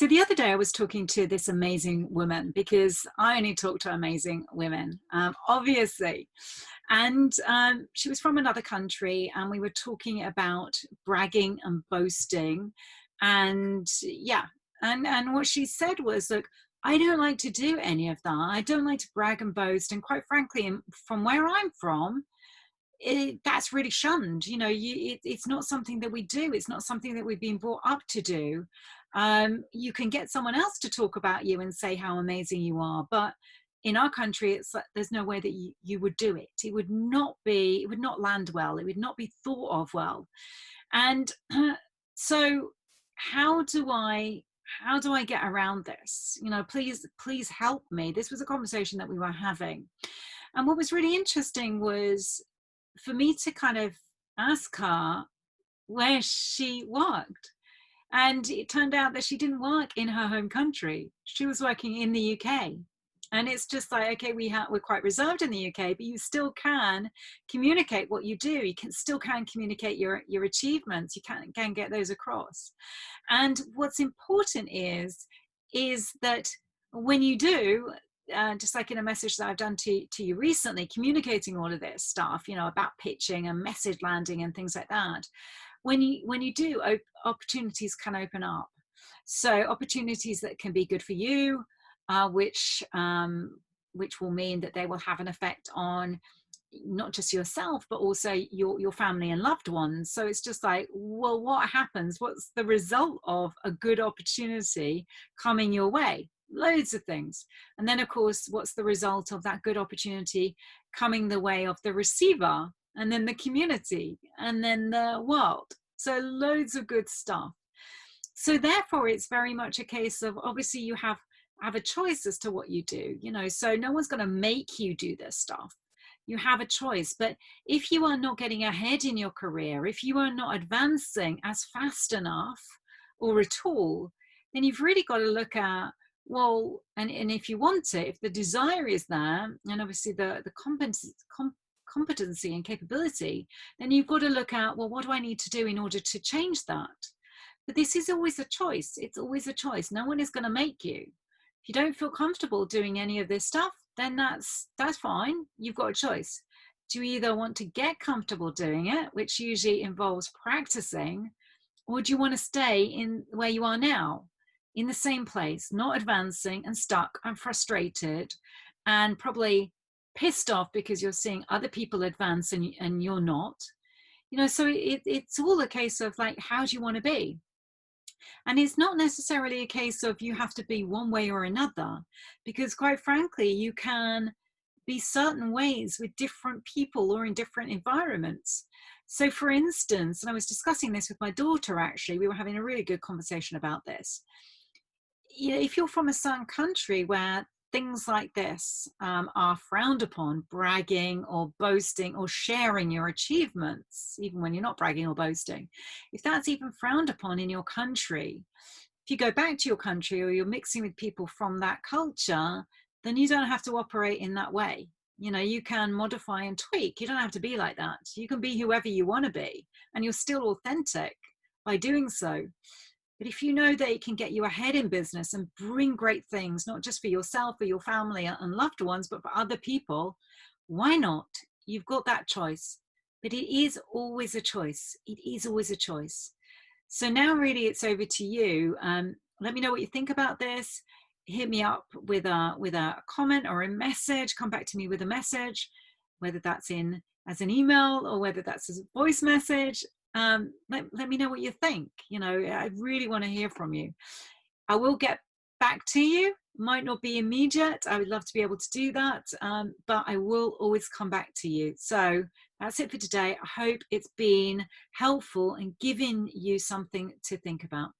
So the other day I was talking to this amazing woman because I only talk to amazing women, obviously. And she was from another country, and we were talking about bragging and boasting. And yeah, and what she said was, look, I don't like to do any of that. I don't like to brag and boast. And quite frankly, from where I'm from, that's really shunned. It's not something that we do. It's not something that we've been brought up to do. You can get someone else to talk about you and say how amazing you are, but in our country, it's like there's no way that you would do it. It would not land well. It would not be thought of well. And so how do I get around this? Please help me. This was a conversation that we were having. And what was really interesting was for me to kind of ask her where she worked. And it turned out that she didn't work in her home country. She was working in the UK. And it's just like, okay, we're quite reserved in the UK, but you still can communicate what you do. You still can communicate your achievements. You can get those across. And what's important is that when you do, just like in a message that I've done to you recently, communicating all of this stuff, about pitching and message landing and things like that. When you do, opportunities can open up. So opportunities that can be good for you, which will mean that they will have an effect on not just yourself, but also your family and loved ones. So it's just like, well, what happens? What's the result of a good opportunity coming your way? Loads of things. And then, of course, what's the result of that good opportunity coming the way of the receiver, and then the community, and then the world? So loads of good stuff. So therefore, it's very much a case of, obviously you have a choice as to what you do, so no one's going to make you do this stuff. You have a choice. But if you are not getting ahead in your career, if you are not advancing as fast enough or at all, then you've really got to look at, well, and if you want it, if the desire is there, and obviously the competency and capability, then you've got to look at, well, what do I need to do in order to change that? But this is always a choice. It's always a choice. No one is going to make you. If you don't feel comfortable doing any of this stuff, then that's fine. You've got a choice. Do you either want to get comfortable doing it, which usually involves practicing, or do you want to stay in where you are now, in the same place, not advancing and stuck and frustrated and probably pissed off because you're seeing other people advance and you're not? So it's all a case of, like, how do you want to be? And it's not necessarily a case of you have to be one way or another, because quite frankly, you can be certain ways with different people or in different environments. So for instance, and I was discussing this with my daughter, actually, we were having a really good conversation about this. If you're from a certain country where things like this are frowned upon, bragging or boasting or sharing your achievements, even when you're not bragging or boasting, if that's even frowned upon in your country, if you go back to your country or you're mixing with people from that culture, then you don't have to operate in that way. You can modify and tweak. You don't have to be like that. You can be whoever you want to be, and you're still authentic by doing so. But if you know that it can get you ahead in business and bring great things, not just for yourself or your family and loved ones, but for other people, why not? You've got that choice. But it is always a choice. It is always a choice. So now really it's over to you. Let me know what you think about this. Hit me up with a comment or a message. Come back to me with a message, whether that's in as an email or whether that's as a voice message. Let me know what you think. I really want to hear from you. I will get back to you. Might not be immediate. I would love to be able to do that, but I will always come back to you. So that's it for today. I hope it's been helpful and given you something to think about.